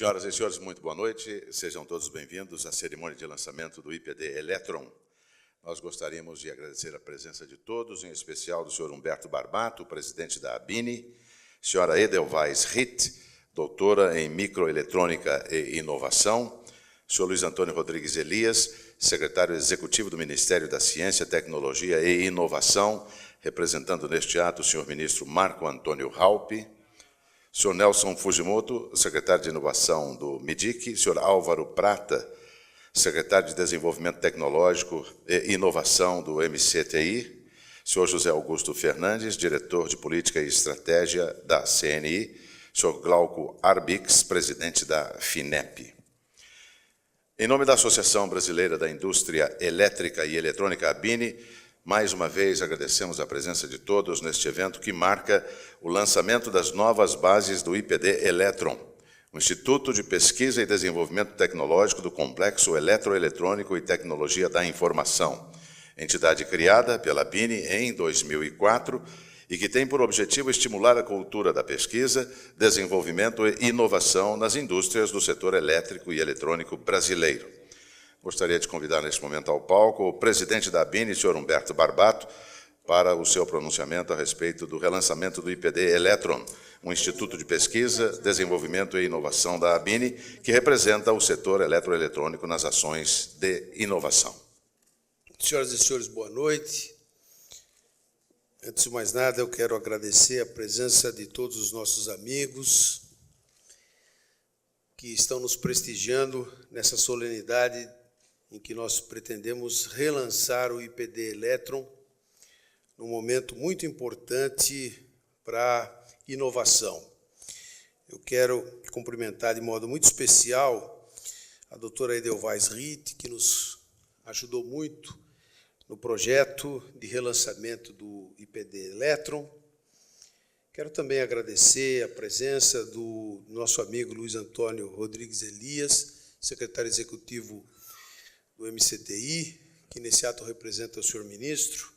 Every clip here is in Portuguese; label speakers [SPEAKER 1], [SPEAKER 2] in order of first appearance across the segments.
[SPEAKER 1] Senhoras e senhores, muito boa noite. Sejam todos bem-vindos à cerimônia de lançamento do IPD Electron. Nós gostaríamos de agradecer a presença de todos, em especial do senhor Humberto Barbato, presidente da ABINI, senhora Edelweiss Ritt, doutora em microeletrônica e inovação, senhor Luiz Antônio Rodrigues Elias, secretário executivo do Ministério da Ciência, Tecnologia e Inovação, representando neste ato o senhor ministro Marco Antônio Raupp, senhor Nelson Fujimoto, secretário de Inovação do MIDIC, senhor Álvaro Prata, secretário de Desenvolvimento Tecnológico e Inovação do MCTI, senhor José Augusto Fernandes, diretor de Política e Estratégia da CNI, senhor Glauco Arbix, presidente da FINEP. Em nome da Associação Brasileira da Indústria Elétrica e Eletrônica, ABINI, mais uma vez agradecemos a presença de todos neste evento que marca o lançamento das novas bases do IPD Electron, o Instituto de Pesquisa e Desenvolvimento Tecnológico do Complexo Eletroeletrônico e Tecnologia da Informação, entidade criada pela ABINI em 2004 e que tem por objetivo estimular a cultura da pesquisa, desenvolvimento e inovação nas indústrias do setor elétrico e eletrônico brasileiro. Gostaria de convidar neste momento ao palco o presidente da ABINI, senhor Humberto Barbato, para o seu pronunciamento a respeito do relançamento do IPD Electron, um instituto de pesquisa, desenvolvimento e inovação da ABINI, que representa o setor eletroeletrônico nas ações de inovação.
[SPEAKER 2] Senhoras e senhores, boa noite. Antes de mais nada, eu quero agradecer a presença de todos os nossos amigos que estão nos prestigiando nessa solenidade em que nós pretendemos relançar o IPD Electron num momento muito importante para a inovação. Eu quero cumprimentar de modo muito especial a doutora Edelweiss Ritt, que nos ajudou muito no projeto de relançamento do IPD Electron. Quero também agradecer a presença do nosso amigo Luiz Antônio Rodrigues Elias, secretário executivo do MCTI, que nesse ato representa o senhor ministro.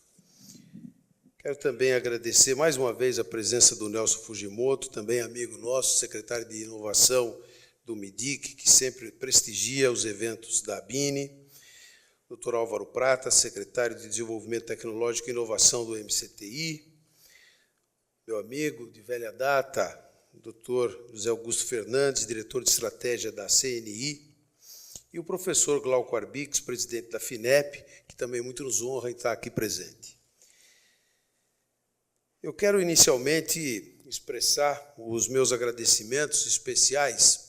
[SPEAKER 2] Quero também agradecer mais uma vez a presença do Nelson Fujimoto, também amigo nosso, secretário de Inovação do MIDIC, que sempre prestigia os eventos da ABINI. Dr. Álvaro Prata, secretário de Desenvolvimento Tecnológico e Inovação do MCTI. Meu amigo de velha data, Dr. José Augusto Fernandes, diretor de Estratégia da CNI. E o professor Glauco Arbix, presidente da FINEP, que também muito nos honra em estar aqui presente. Eu quero inicialmente expressar os meus agradecimentos especiais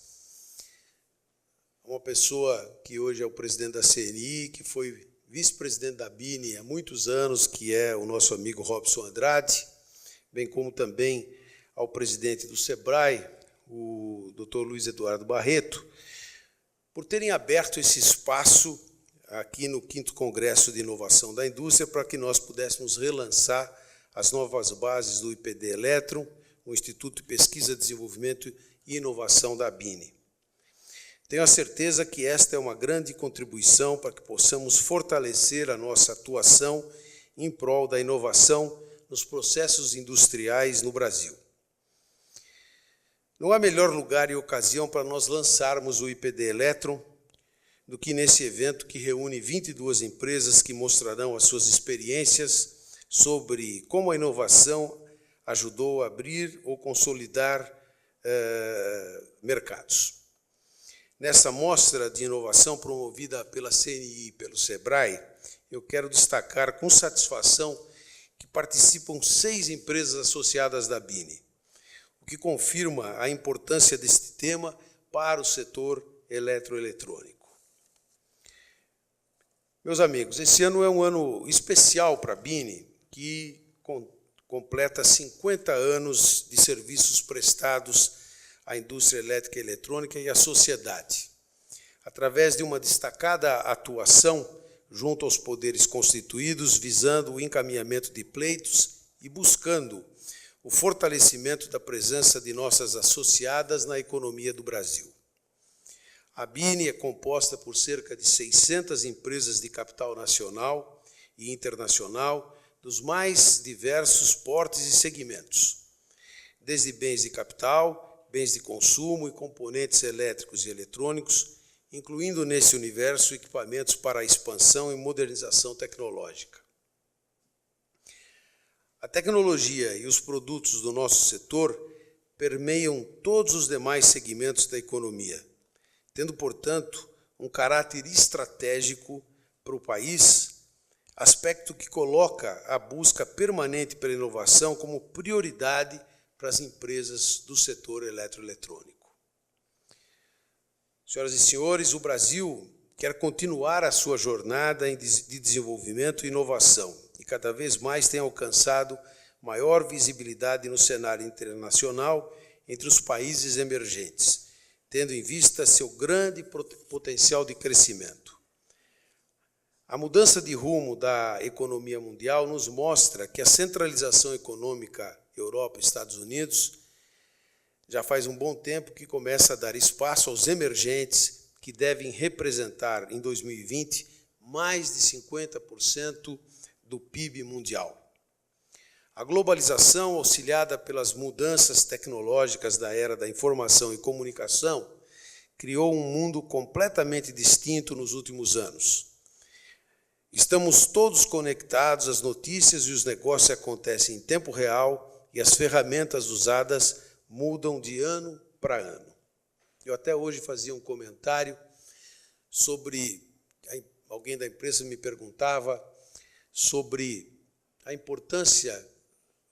[SPEAKER 2] a uma pessoa que hoje é o presidente da CNI, que foi vice-presidente da ABINI há muitos anos, que é o nosso amigo Robson Andrade, bem como também ao presidente do SEBRAE, o Dr. Luiz Eduardo Barreto, por terem aberto esse espaço aqui no 5º Congresso de Inovação da Indústria para que nós pudéssemos relançar as novas bases do IPD Electron, o Instituto de Pesquisa, Desenvolvimento e Inovação da ABINI. Tenho a certeza que esta é uma grande contribuição para que possamos fortalecer a nossa atuação em prol da inovação nos processos industriais no Brasil. Não há melhor lugar e ocasião para nós lançarmos o IPD Electron do que nesse evento que reúne 22 empresas que mostrarão as suas experiências sobre como a inovação ajudou a abrir ou consolidar mercados. Nessa mostra de inovação promovida pela CNI e pelo SEBRAE, eu quero destacar com satisfação que participam 6 empresas associadas da ABINI, o que confirma a importância deste tema para o setor eletroeletrônico. Meus amigos, esse ano é um ano especial para a ABINI, que completa 50 anos de serviços prestados à indústria elétrica e eletrônica e à sociedade, através de uma destacada atuação junto aos poderes constituídos, visando o encaminhamento de pleitos e buscando o fortalecimento da presença de nossas associadas na economia do Brasil. A ABINI é composta por cerca de 600 empresas de capital nacional e internacional, dos mais diversos portes e segmentos, desde bens de capital bens de consumo e componentes elétricos e eletrônicos, incluindo nesse universo equipamentos para a expansão e modernização tecnológica. A tecnologia e os produtos do nosso setor permeiam todos os demais segmentos da economia, tendo, portanto, um caráter estratégico para o país, aspecto que coloca a busca permanente pela inovação como prioridade para as empresas do setor eletroeletrônico. Senhoras e senhores, o Brasil quer continuar a sua jornada de desenvolvimento e inovação e cada vez mais tem alcançado maior visibilidade no cenário internacional entre os países emergentes, tendo em vista seu grande potencial de crescimento. A mudança de rumo da economia mundial nos mostra que a centralização econômica Europa e Estados Unidos já faz um bom tempo que começa a dar espaço aos emergentes que devem representar, em 2020, mais de 50% do PIB mundial. A globalização, auxiliada pelas mudanças tecnológicas da era da informação e comunicação, criou um mundo completamente distinto nos últimos anos. Estamos todos conectados, as notícias e os negócios acontecem em tempo real e as ferramentas usadas mudam de ano para ano. Eu até hoje fazia um comentário sobre, alguém da imprensa me perguntava sobre a importância,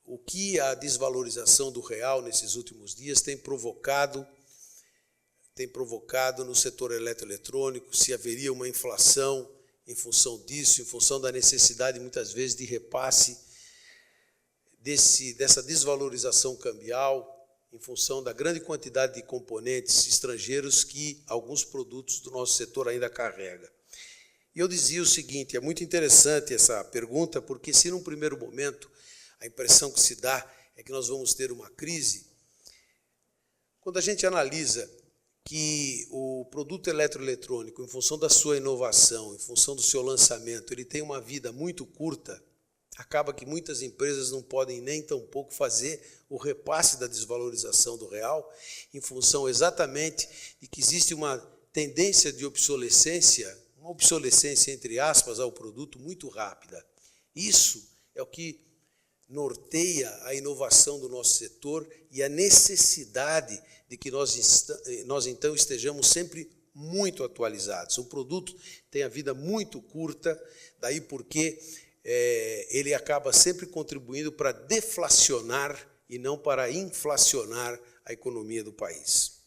[SPEAKER 2] o que a desvalorização do real nesses últimos dias tem provocado no setor eletroeletrônico, se haveria uma inflação em função disso, em função da necessidade, muitas vezes, de repasse dessa desvalorização cambial, em função da grande quantidade de componentes estrangeiros que alguns produtos do nosso setor ainda carregam. E eu dizia o seguinte, é muito interessante essa pergunta, porque se num primeiro momento a impressão que se dá é que nós vamos ter uma crise, quando a gente analisa que o produto eletroeletrônico, em função da sua inovação, em função do seu lançamento, ele tem uma vida muito curta, acaba que muitas empresas não podem nem tampouco fazer o repasse da desvalorização do real, em função exatamente de que existe uma tendência de obsolescência, uma obsolescência, entre aspas, ao produto muito rápida. Isso é o que norteia a inovação do nosso setor e a necessidade de que nós então estejamos sempre muito atualizados. O produto tem a vida muito curta, daí porque ele acaba sempre contribuindo para deflacionar e não para inflacionar a economia do país.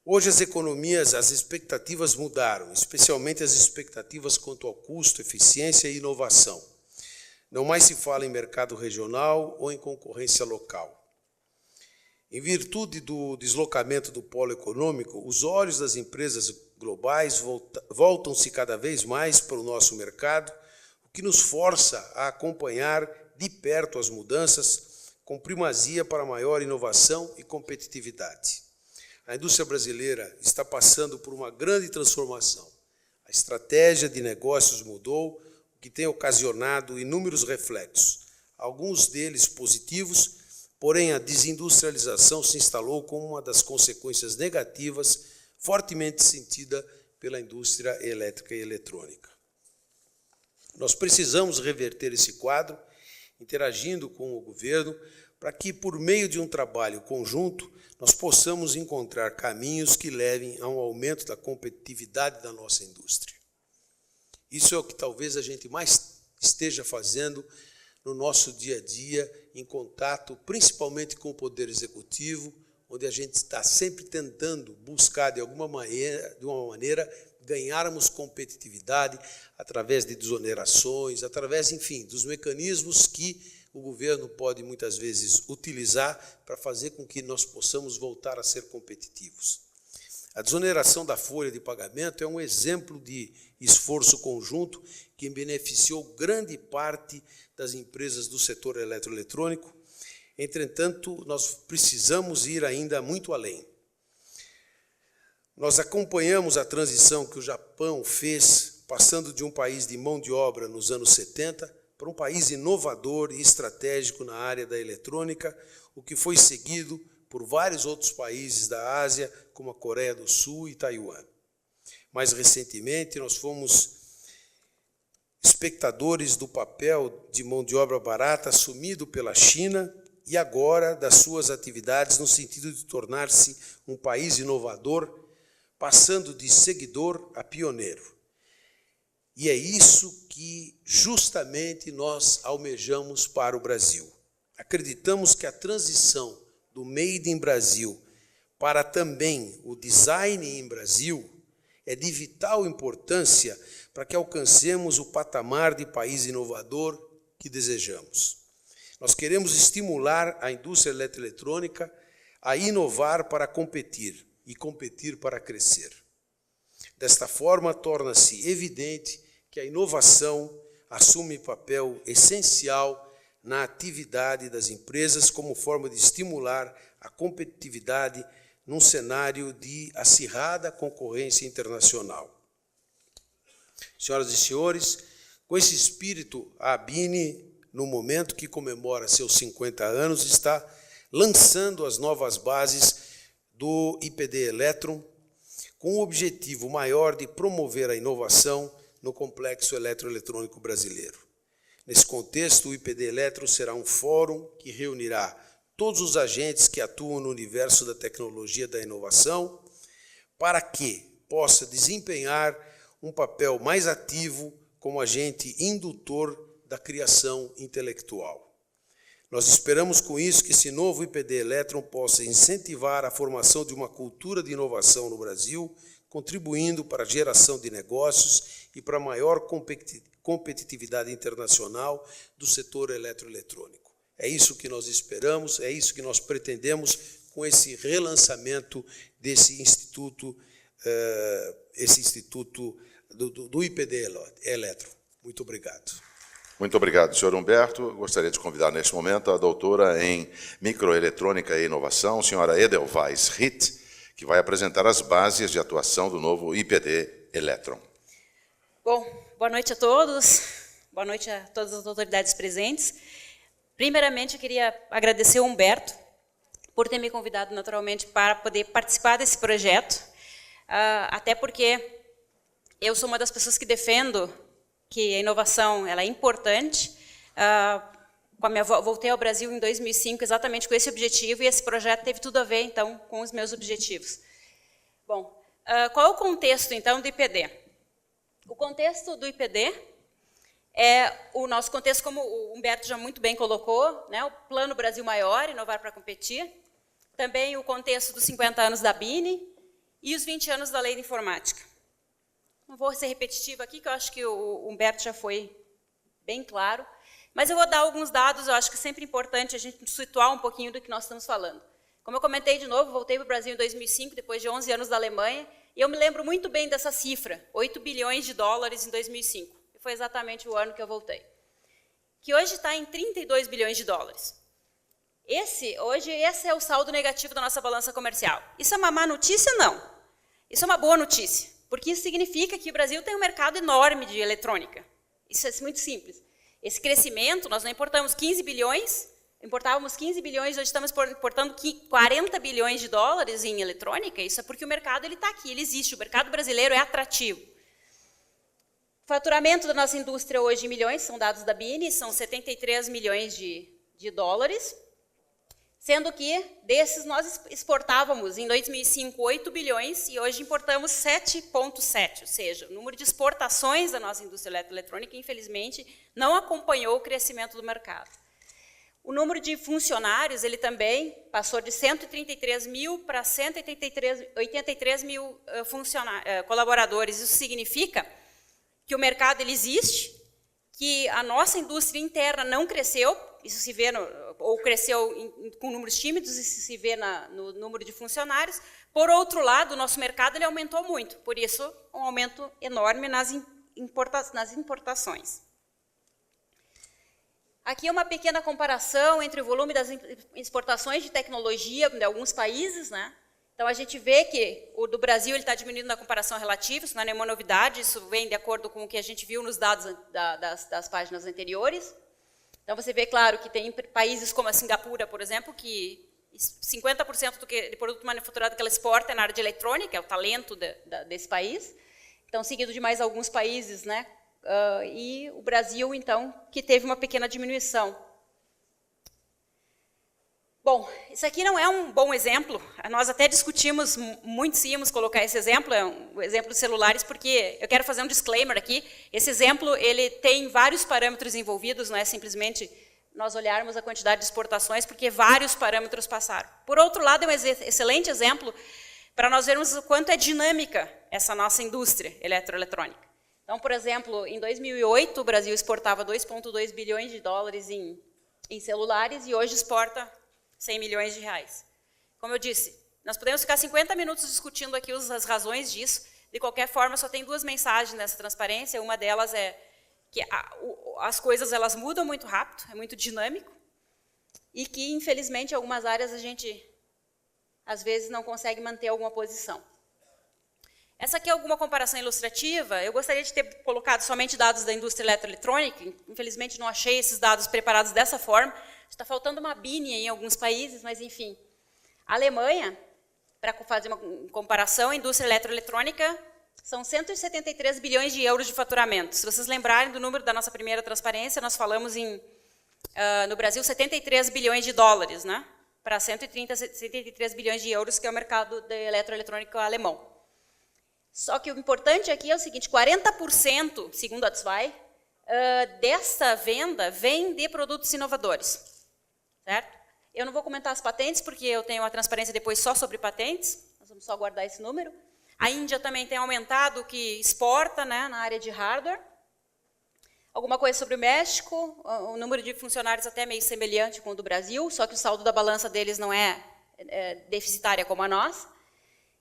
[SPEAKER 2] Hoje as expectativas mudaram, especialmente as expectativas quanto ao custo, eficiência e inovação. Não mais se fala em mercado regional ou em concorrência local. Em virtude do deslocamento do polo econômico, os olhos das empresas globais voltam-se cada vez mais para o nosso mercado, o que nos força a acompanhar de perto as mudanças, com primazia para maior inovação e competitividade. A indústria brasileira está passando por uma grande transformação. A estratégia de negócios mudou, o que tem ocasionado inúmeros reflexos, alguns deles positivos, porém a desindustrialização se instalou como uma das consequências negativas fortemente sentida pela indústria elétrica e eletrônica. Nós precisamos reverter esse quadro, interagindo com o governo, para que, por meio de um trabalho conjunto, nós possamos encontrar caminhos que levem a um aumento da competitividade da nossa indústria. Isso é o que talvez a gente mais esteja fazendo no nosso dia a dia, em contato principalmente com o Poder Executivo, onde a gente está sempre tentando buscar, de uma maneira, ganharmos competitividade através de desonerações, através, enfim, dos mecanismos que o governo pode, muitas vezes, utilizar para fazer com que nós possamos voltar a ser competitivos. A desoneração da folha de pagamento é um exemplo de esforço conjunto que beneficiou grande parte das empresas do setor eletroeletrônico. Entretanto, nós precisamos ir ainda muito além. Nós acompanhamos a transição que o Japão fez, passando de um país de mão de obra nos anos 70 para um país inovador e estratégico na área da eletrônica, o que foi seguido por vários outros países da Ásia, como a Coreia do Sul e Taiwan. Mais recentemente, nós fomos espectadores do papel de mão de obra barata assumido pela China e agora das suas atividades no sentido de tornar-se um país inovador, passando de seguidor a pioneiro. E é isso que justamente nós almejamos para o Brasil. Acreditamos que a transição do Made in Brasil para também o Design em Brasil é de vital importância para que alcancemos o patamar de país inovador que desejamos. Nós queremos estimular a indústria eletroeletrônica a inovar para competir e competir para crescer. Desta forma, torna-se evidente que a inovação assume papel essencial na atividade das empresas como forma de estimular a competitividade num cenário de acirrada concorrência internacional. Senhoras e senhores, com esse espírito, a ABINI, no momento que comemora seus 50 anos, está lançando as novas bases do IPD Eletron, com o objetivo maior de promover a inovação no complexo eletroeletrônico brasileiro. Nesse contexto, o IPD Eletron será um fórum que reunirá todos os agentes que atuam no universo da tecnologia da inovação para que possa desempenhar um papel mais ativo como agente indutor da criação intelectual. Nós esperamos com isso que esse novo IPD Eletron possa incentivar a formação de uma cultura de inovação no Brasil, contribuindo para a geração de negócios e para a maior competitividade internacional do setor eletroeletrônico. É isso que nós esperamos, é isso que nós pretendemos com esse relançamento desse instituto, do IPD Eletron. Muito obrigado.
[SPEAKER 1] Muito obrigado, senhor Humberto. Gostaria de convidar neste momento a doutora em Microeletrônica e Inovação, senhora Edelweiss Ritt, que vai apresentar as bases de atuação do novo IPD Eletron.
[SPEAKER 3] Bom, boa noite a todos, boa noite a todas as autoridades presentes. Primeiramente, eu queria agradecer ao Humberto por ter me convidado naturalmente para poder participar desse projeto, até porque eu sou uma das pessoas que defendo que a inovação ela é importante. Voltei ao Brasil em 2005 exatamente com esse objetivo e esse projeto teve tudo a ver, então, com os meus objetivos. Bom, qual é o contexto, então, do IPD? O contexto do IPD é o nosso contexto, como o Humberto já muito bem colocou, né, o Plano Brasil Maior, inovar para competir, também o contexto dos 50 anos da ABINI e os 20 anos da Lei de Informática. Não vou ser repetitiva aqui, que eu acho que o Humberto já foi bem claro, mas eu vou dar alguns dados, eu acho que é sempre importante a gente situar um pouquinho do que nós estamos falando. Como eu comentei de novo, voltei para o Brasil em 2005, depois de 11 anos da Alemanha, e eu me lembro muito bem dessa cifra, 8 bilhões de dólares em 2005. E foi exatamente o ano que eu voltei. Que hoje está em 32 bilhões de dólares. Esse é o saldo negativo da nossa balança comercial. Isso é uma má notícia? Não. Isso é uma boa notícia, porque isso significa que o Brasil tem um mercado enorme de eletrônica. Isso é muito simples. Esse crescimento, nós não importamos 15 bilhões, importávamos 15 bilhões, hoje estamos importando 40 bilhões de dólares em eletrônica, isso é porque o mercado está aqui, ele existe, o mercado brasileiro é atrativo. O faturamento da nossa indústria hoje em milhões, são dados da ABINI, são 73 milhões de dólares, sendo que desses nós exportávamos em 2005 8 bilhões e hoje importamos 7,7, ou seja, o número de exportações da nossa indústria eletrônica, infelizmente, não acompanhou o crescimento do mercado. O número de funcionários, ele também passou de 133 mil para 183 mil colaboradores. Isso significa que o mercado ele existe, que a nossa indústria interna não cresceu, isso se vê, ou cresceu com números tímidos, isso se vê no número de funcionários. Por outro lado, o nosso mercado ele aumentou muito, por isso um aumento enorme nas importações. Aqui é uma pequena comparação entre o volume das exportações de tecnologia de alguns países, né? Então, a gente vê que o do Brasil está diminuindo na comparação relativa, isso não é nenhuma novidade, isso vem de acordo com o que a gente viu nos dados das páginas anteriores. Então, você vê, claro, que tem países como a Singapura, por exemplo, que 50% de produto manufaturado que ela exporta é na área de eletrônica, é o talento desse país. Então, seguido de mais alguns países, né? E o Brasil, então, que teve uma pequena diminuição. Bom, isso aqui não é um bom exemplo. Nós até discutimos muito se íamos colocar esse exemplo, é um exemplo de celulares, porque eu quero fazer um disclaimer aqui. Esse exemplo, ele tem vários parâmetros envolvidos, não é simplesmente nós olharmos a quantidade de exportações, porque vários parâmetros passaram. Por outro lado, é um excelente exemplo para nós vermos o quanto é dinâmica essa nossa indústria eletroeletrônica. Então, por exemplo, em 2008, o Brasil exportava 2,2 bilhões de dólares em celulares e hoje exporta 100 milhões de reais. Como eu disse, nós podemos ficar 50 minutos discutindo aqui as razões disso. De qualquer forma, só tem duas mensagens nessa transparência. Uma delas é que as coisas elas mudam muito rápido, é muito dinâmico, e que, infelizmente, em algumas áreas a gente, às vezes, não consegue manter alguma posição. Essa aqui é alguma comparação ilustrativa. Eu gostaria de ter colocado somente dados da indústria eletroeletrônica. Infelizmente, não achei esses dados preparados dessa forma. Está faltando uma BINI em alguns países, mas, enfim. A Alemanha, para fazer uma comparação, a indústria eletroeletrônica são 173 bilhões de euros de faturamento. Se vocês lembrarem do número da nossa primeira transparência, nós falamos no Brasil 73 bilhões de dólares, né? Para 133 bilhões de euros, que é o mercado de eletroeletrônico alemão. Só que o importante aqui é o seguinte, 40%, segundo a Zwei, dessa venda vem de produtos inovadores. Certo? Eu não vou comentar as patentes, porque eu tenho uma transparência depois só sobre patentes, nós vamos só guardar esse número. A Índia também tem aumentado o que exporta, né, na área de hardware. Alguma coisa sobre o México, o número de funcionários até meio semelhante com o do Brasil, só que o saldo da balança deles não é deficitária como a nossa.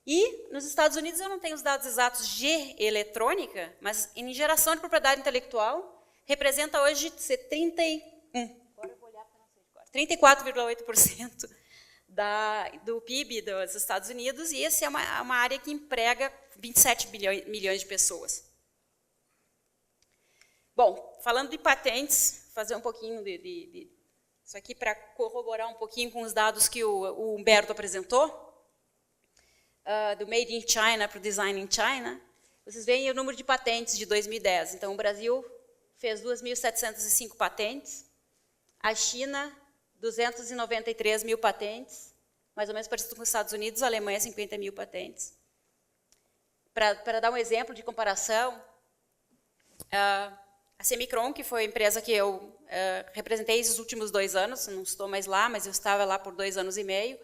[SPEAKER 3] E nos Estados Unidos eu não tenho os dados exatos de eletrônica, mas em geração de propriedade intelectual representa hoje 34,8% do PIB dos Estados Unidos, e essa é uma área que emprega 27 milhões de pessoas. Bom, falando de patentes, fazer um pouquinho isso aqui para corroborar um pouquinho com os dados que o Humberto apresentou, do Made in China para o Design in China. Vocês veem o número de patentes de 2010. Então, o Brasil fez 2.705 patentes, a China 293 mil patentes, mais ou menos parecido com os Estados Unidos, a Alemanha 50 mil patentes. Para dar um exemplo de comparação, a Semicron, que foi a empresa que eu representei esses últimos 2 anos, não estou mais lá, mas eu estava lá por 2 anos e meio,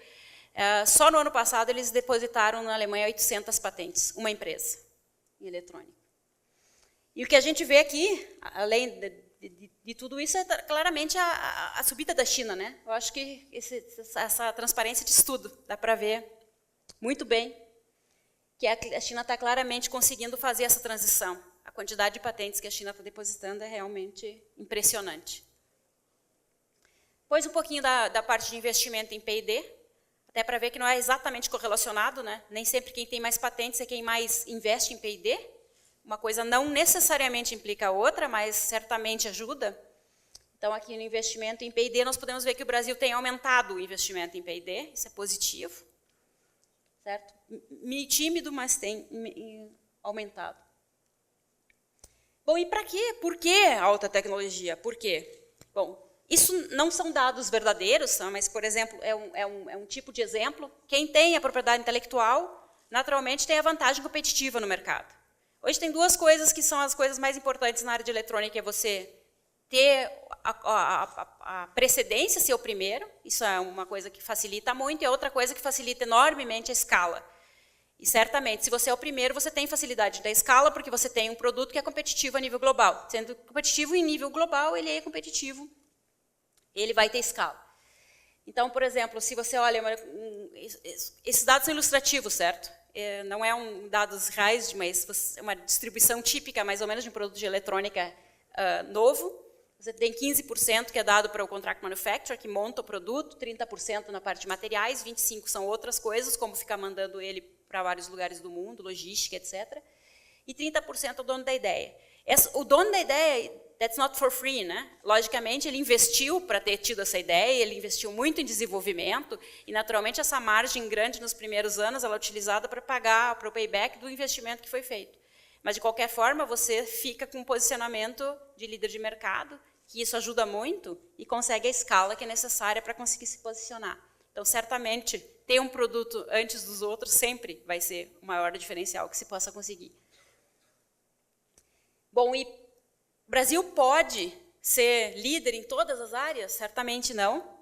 [SPEAKER 3] só no ano passado eles depositaram na Alemanha 800 patentes, uma empresa em eletrônica. E o que a gente vê aqui, além de tudo isso, é claramente a subida da China, né? Eu acho que essa transparência de estudo dá para ver muito bem que a China está claramente conseguindo fazer essa transição. A quantidade de patentes que a China está depositando é realmente impressionante. Depois um pouquinho da parte de investimento em P&D, até para ver que não é exatamente correlacionado, né? Nem sempre quem tem mais patentes é quem mais investe em P&D. Uma coisa não necessariamente implica a outra, mas certamente ajuda. Então, aqui no investimento em P&D, nós podemos ver que o Brasil tem aumentado o investimento em P&D, isso é positivo. Certo? Tímido, mas tem aumentado. Bom, e para quê? Por que alta tecnologia? Por quê? Bom, isso não são dados verdadeiros, mas, por exemplo, é um tipo de exemplo. Quem tem a propriedade intelectual, naturalmente, tem a vantagem competitiva no mercado. Hoje tem 2 coisas que são as coisas mais importantes na área de eletrônica, é você ter a precedência, ser o primeiro, isso é uma coisa que facilita muito, e a outra coisa que facilita enormemente a escala. E certamente, se você é o primeiro, você tem facilidade da escala, porque você tem um produto que é competitivo a nível global. Sendo competitivo em nível global, ele é competitivo, ele vai ter escala. Então, por exemplo, se você olha, esses dados são ilustrativos, certo? Não é dados reais, mas é uma distribuição típica, mais ou menos, de um produto de eletrônica novo. Você tem 15% que é dado para o contract manufacturer, que monta o produto, 30% na parte de materiais, 25% são outras coisas, como ficar mandando ele para vários lugares do mundo, logística, etc. E 30% é o dono da ideia. O dono da ideia that's not for free, né? Logicamente, ele investiu para ter tido essa ideia, ele investiu muito em desenvolvimento, e naturalmente essa margem grande nos primeiros anos, ela é utilizada para pagar para o payback do investimento que foi feito. Mas, de qualquer forma, você fica com um posicionamento de líder de mercado, que isso ajuda muito e consegue a escala que é necessária para conseguir se posicionar. Então, certamente, ter um produto antes dos outros sempre vai ser o maior diferencial que se possa conseguir. Bom, e o Brasil pode ser líder em todas as áreas? Certamente não.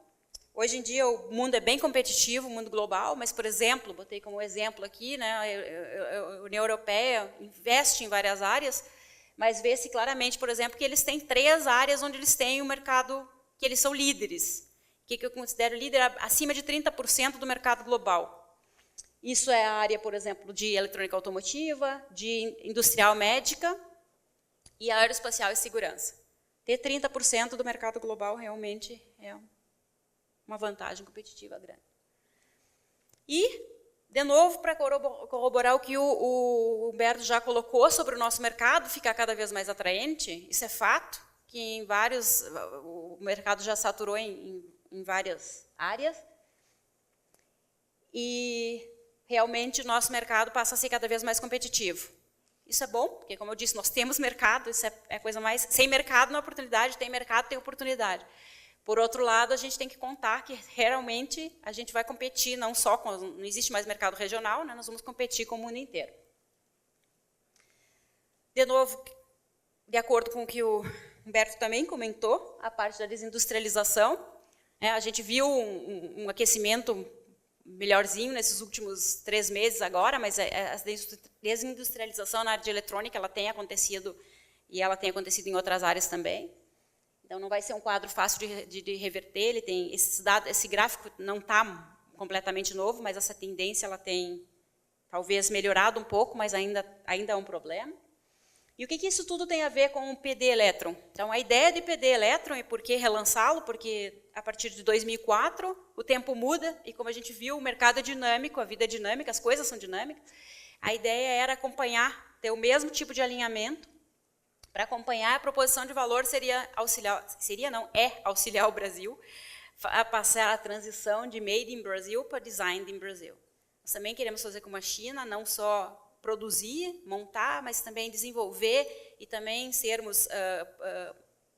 [SPEAKER 3] Hoje em dia o mundo é bem competitivo, o mundo global, mas, por exemplo, botei como exemplo aqui, né, a União Europeia investe em várias áreas, mas vê-se claramente, por exemplo, que eles têm 3 áreas onde eles têm o mercado, que eles são líderes. O que eu considero líder? Acima de 30% do mercado global. Isso é a área, por exemplo, de eletrônica automotiva, de industrial médica e aeroespacial e segurança. Ter 30% do mercado global realmente é uma vantagem competitiva grande. E, de novo, para corroborar o que o Humberto já colocou sobre o nosso mercado, ficar cada vez mais atraente, isso é fato, que o mercado já saturou em várias áreas, e realmente o nosso mercado passa a ser cada vez mais competitivo. Isso é bom, porque, como eu disse, nós temos mercado, isso é a coisa mais... Sem mercado não é oportunidade, tem mercado, tem oportunidade. Por outro lado, a gente tem que contar que realmente a gente vai competir, não só com... Não existe mais mercado regional, né, nós vamos competir com o mundo inteiro. De novo, de acordo com o que o Humberto também comentou, a parte da desindustrialização, a gente viu um aquecimento melhorzinho nesses últimos 3 meses agora, mas a desindustrialização na área de eletrônica ela tem acontecido, e ela tem acontecido em outras áreas também. Então, não vai ser um quadro fácil de reverter. Ele tem esse gráfico não está completamente novo, mas essa tendência ela tem talvez melhorado um pouco, mas ainda é um problema. E o que isso tudo tem a ver com o PD Electron? Então, a ideia de PD Electron, e por que relançá-lo? Porque a partir de 2004 o tempo muda, e como a gente viu, o mercado é dinâmico, a vida é dinâmica, as coisas são dinâmicas. A ideia era acompanhar, ter o mesmo tipo de alinhamento. Para acompanhar, a proposição de valor é auxiliar o Brasil a passar a transição de Made in Brazil para Designed in Brazil. Nós também queremos fazer como a China, não só produzir, montar, mas também desenvolver e também sermos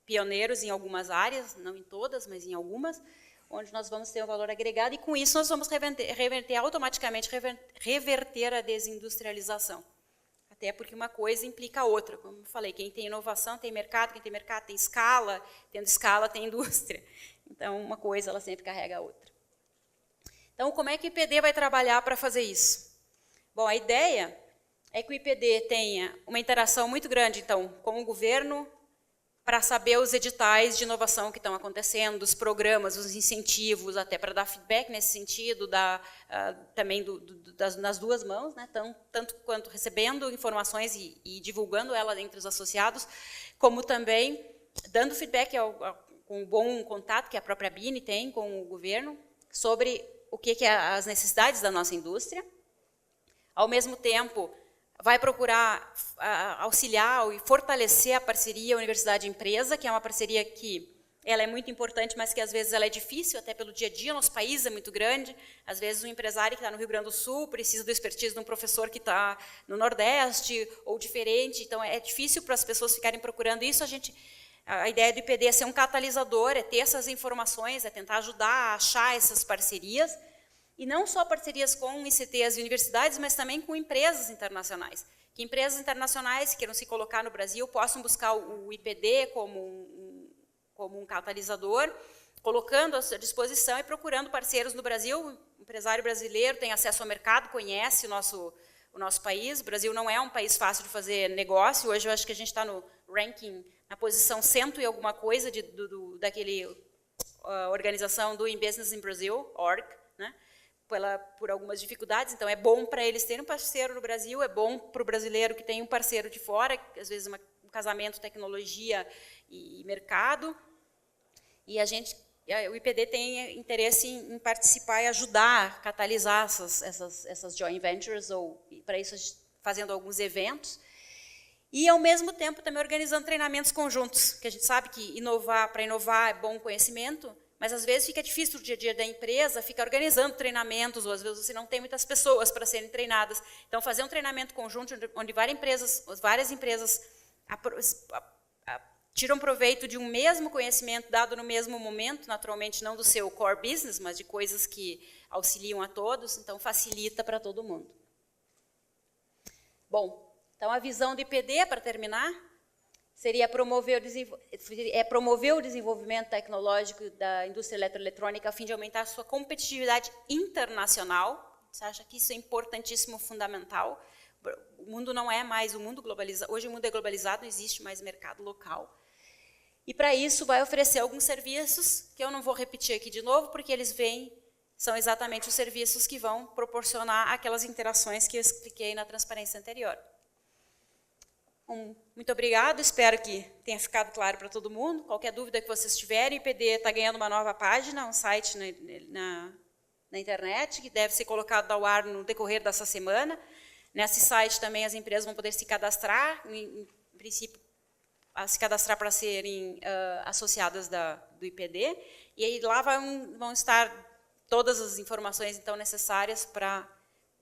[SPEAKER 3] pioneiros em algumas áreas, não em todas, mas em algumas, onde nós vamos ter um valor agregado e com isso nós vamos automaticamente reverter a desindustrialização. Até porque uma coisa implica a outra. Como eu falei, quem tem inovação tem mercado, quem tem mercado tem escala, tendo escala tem indústria. Então, uma coisa ela sempre carrega a outra. Então, como é que o IPD vai trabalhar para fazer isso? Bom, a ideia é que o IPD tenha uma interação muito grande, então, com o governo, para saber os editais de inovação que estão acontecendo, os programas, os incentivos, até para dar feedback nesse sentido, também nas duas mãos, né, tanto quanto recebendo informações e divulgando elas entre os associados, como também dando feedback com o bom contato que a própria Bini tem com o governo sobre o que é as necessidades da nossa indústria. Ao mesmo tempo, vai procurar auxiliar e fortalecer a parceria universidade-empresa, que é uma parceria que ela é muito importante, mas que às vezes ela é difícil, até pelo dia a dia, nosso país é muito grande, às vezes um empresário que está no Rio Grande do Sul precisa do expertise de um professor que está no Nordeste, ou diferente, então é difícil para as pessoas ficarem procurando isso. A ideia do IPD é ser um catalisador, é ter essas informações, é tentar ajudar a achar essas parcerias, e não só parcerias com ICTs e universidades, mas também com empresas internacionais. Que empresas internacionais que queiram se colocar no Brasil possam buscar o IPD como um catalisador, colocando à sua disposição e procurando parceiros no Brasil. O empresário brasileiro tem acesso ao mercado, conhece o nosso país. O Brasil não é um país fácil de fazer negócio. Hoje eu acho que a gente está no ranking, na posição 100 e alguma coisa daquele organização do Business in Brazil, org, né? Por algumas dificuldades, então é bom para eles terem um parceiro no Brasil, é bom para o brasileiro que tem um parceiro de fora, às vezes um casamento, tecnologia e mercado, e o IPD tem interesse em participar e ajudar a catalisar essas joint ventures, ou para isso fazendo alguns eventos. E, ao mesmo tempo, também organizando treinamentos conjuntos, que a gente sabe que para inovar é bom conhecimento, mas às vezes fica difícil o dia a dia da empresa, fica organizando treinamentos, ou às vezes você não tem muitas pessoas para serem treinadas. Então, fazer um treinamento conjunto, onde várias empresas tiram proveito de um mesmo conhecimento dado no mesmo momento, naturalmente não do seu core business, mas de coisas que auxiliam a todos, então facilita para todo mundo. Bom, então a visão do IPD, para terminar, seria promover o desenvolvimento tecnológico da indústria eletroeletrônica a fim de aumentar a sua competitividade internacional. Você acha que isso é importantíssimo, fundamental? O mundo não é mais o mundo globalizado. Hoje o mundo é globalizado, não existe mais mercado local. E para isso vai oferecer alguns serviços, que eu não vou repetir aqui de novo, porque eles são exatamente os serviços que vão proporcionar aquelas interações que eu expliquei na transparência anterior. Muito obrigado, espero que tenha ficado claro para todo mundo. Qualquer dúvida que vocês tiverem, o IPD está ganhando uma nova página, um site na internet, que deve ser colocado ao ar no decorrer dessa semana. Nesse site também as empresas vão poder se cadastrar, em princípio, se cadastrar para serem associadas do IPD, e aí lá vão estar todas as informações então necessárias para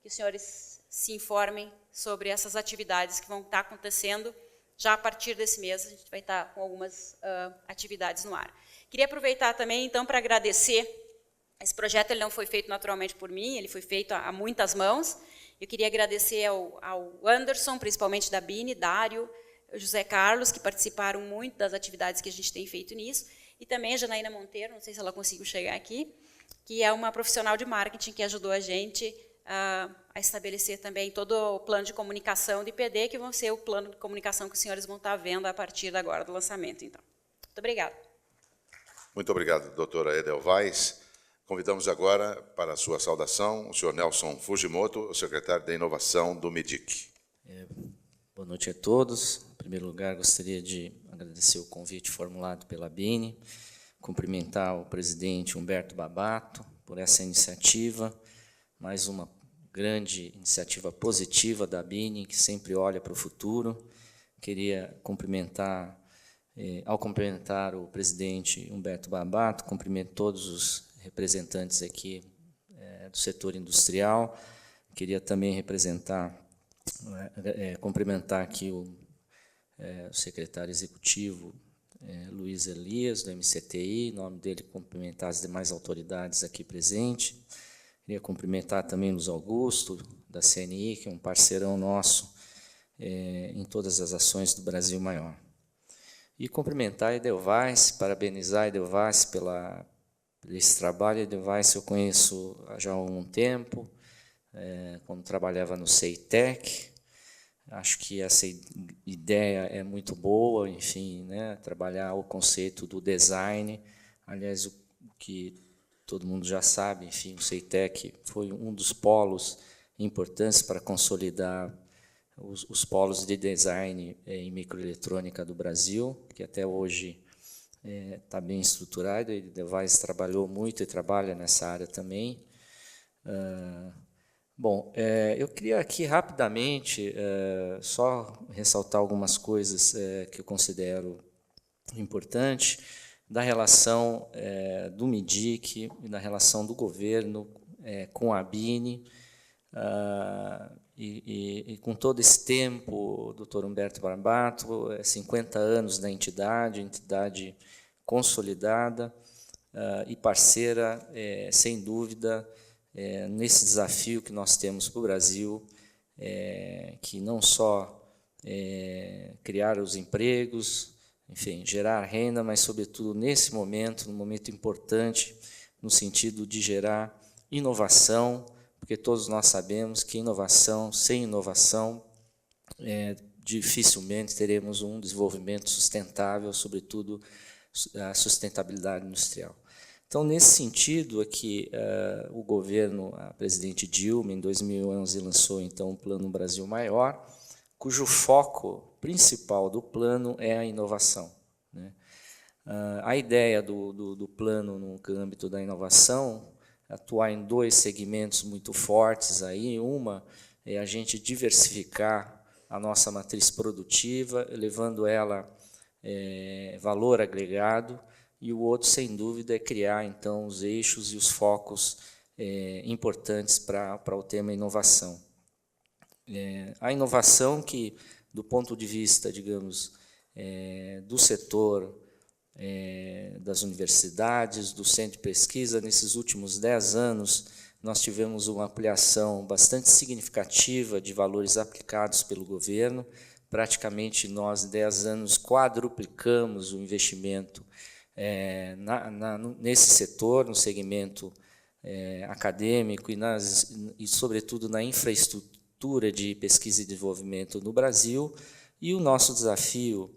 [SPEAKER 3] que os senhores se informem sobre essas atividades que vão estar acontecendo já a partir desse mês. A gente vai estar com algumas atividades no ar. Queria aproveitar também, então, para agradecer. Esse projeto ele não foi feito naturalmente por mim, ele foi feito a muitas mãos. Eu queria agradecer ao Anderson, principalmente da Bini, Dário, José Carlos, que participaram muito das atividades que a gente tem feito nisso, e também a Janaína Monteiro, não sei se ela conseguiu chegar aqui, que é uma profissional de marketing que ajudou a gente a estabelecer também todo o plano de comunicação do IPD, que vão ser o plano de comunicação que os senhores vão estar vendo a partir agora do lançamento. Então, muito obrigada.
[SPEAKER 1] Muito obrigado, doutora Edelweiss. Convidamos agora para a sua saudação o senhor Nelson Fujimoto, o secretário de Inovação do MIDIC.
[SPEAKER 4] Boa noite a todos. Em primeiro lugar, gostaria de agradecer o convite formulado pela Bini, cumprimentar o presidente Humberto Barbato por essa iniciativa, mais uma grande iniciativa positiva da Bini, que sempre olha para o futuro. Queria cumprimentar, ao cumprimentar o presidente Humberto Barbato, cumprimento todos os representantes aqui do setor industrial. Queria também cumprimentar aqui o secretário executivo Luiz Elias, do MCTI, em nome dele cumprimentar as demais autoridades aqui presentes. Queria cumprimentar também o Luiz Augusto, da CNI, que é um parceirão nosso em todas as ações do Brasil Maior. E cumprimentar a Edelweiss, parabenizar a Edelweiss por esse trabalho. A Edelweiss eu conheço já há algum tempo, quando trabalhava no CEITEC. Acho que essa ideia é muito boa, enfim, né, trabalhar o conceito do design. Aliás, o que todo mundo já sabe, enfim, o CEITEC foi um dos polos importantes para consolidar os polos de design em microeletrônica do Brasil, que até hoje está bem estruturado. A Edelweiss trabalhou muito e trabalha nessa área também. Bom, eu queria aqui rapidamente só ressaltar algumas coisas que eu considero importantes da relação do MIDIC e da relação do governo com a Bini, e com todo esse tempo, o doutor Humberto Barbato, 50 anos da entidade consolidada e parceira, sem dúvida, nesse desafio que nós temos para o Brasil, que não só criar os empregos, enfim, gerar renda, mas, sobretudo, nesse momento, num momento importante, no sentido de gerar inovação, porque todos nós sabemos que sem inovação, dificilmente teremos um desenvolvimento sustentável, sobretudo a sustentabilidade industrial. Então, nesse sentido, aqui, o governo, a presidente Dilma, em 2011, lançou então o Plano Brasil Maior, cujo foco principal do plano é a inovação, né? A ideia do plano no âmbito da inovação é atuar em dois segmentos muito fortes. Uma é a gente diversificar a nossa matriz produtiva, levando ela valor agregado, e o outro, sem dúvida, é criar, então, os eixos e os focos importantes para o tema inovação. A inovação que, do ponto de vista, digamos, do setor das universidades, do centro de pesquisa, nesses últimos 10 anos, nós tivemos uma ampliação bastante significativa de valores aplicados pelo governo. Praticamente, nós, em 10 anos, quadruplicamos o investimento nesse setor, no segmento acadêmico e, sobretudo, na infraestrutura de pesquisa e desenvolvimento no Brasil. E o nosso desafio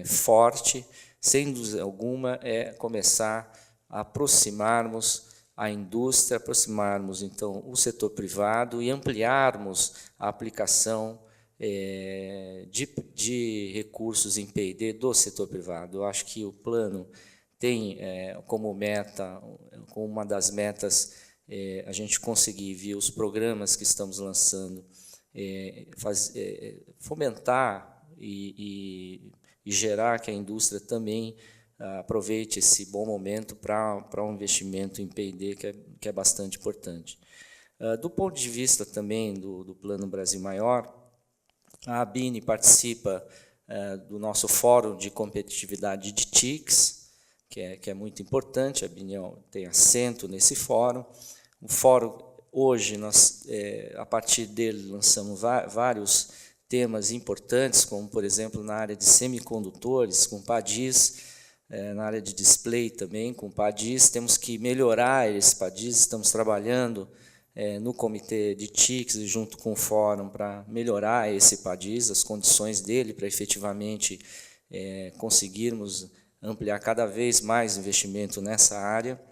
[SPEAKER 4] forte, sem dúvida alguma, é começar a aproximarmos a indústria, aproximarmos, então, o setor privado e ampliarmos a aplicação de recursos em P&D do setor privado. Eu acho que o plano tem como meta, como uma das metas, a gente conseguir, via os programas que estamos lançando, fomentar e gerar que a indústria também aproveite esse bom momento para um investimento em P&D, que é bastante importante. Do ponto de vista também do Plano Brasil Maior, a ABINE participa do nosso Fórum de Competitividade de TICs, que é muito importante. A ABINE tem assento nesse fórum. O fórum, hoje, nós, a partir dele, lançamos vários temas importantes, como, por exemplo, na área de semicondutores, com PADIS, na área de display também, com PADIS. Temos que melhorar esse PADIS, estamos trabalhando no comitê de TICs e junto com o fórum para melhorar esse PADIS, as condições dele, para efetivamente conseguirmos ampliar cada vez mais investimento nessa área.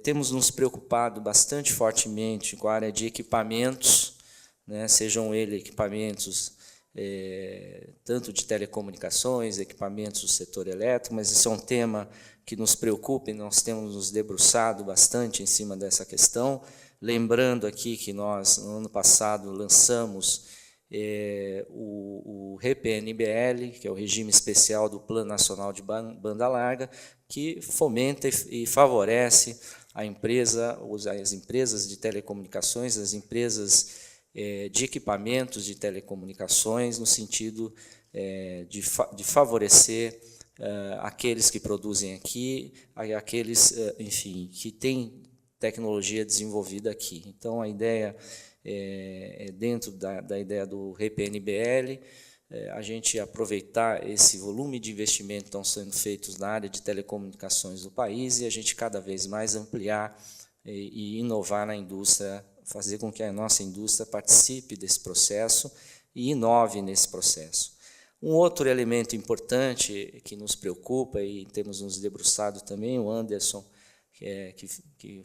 [SPEAKER 4] Temos nos preocupado bastante fortemente com a área de equipamentos, né, sejam eles equipamentos tanto de telecomunicações, equipamentos do setor elétrico, mas isso é um tema que nos preocupa e nós temos nos debruçado bastante em cima dessa questão. Lembrando aqui que nós, no ano passado, lançamos o RPNBL, que é o Regime Especial do Plano Nacional de Banda Larga, que fomenta e favorece as empresas de telecomunicações, as empresas de equipamentos de telecomunicações, no sentido de favorecer aqueles que produzem aqui, aqueles, enfim, que têm tecnologia desenvolvida aqui. Então, a ideia dentro da ideia do RPNBL, a gente aproveitar esse volume de investimento que estão sendo feitos na área de telecomunicações do país e a gente cada vez mais ampliar e inovar na indústria, fazer com que a nossa indústria participe desse processo e inove nesse processo. Um outro elemento importante que nos preocupa e temos nos debruçado também, o Anderson, que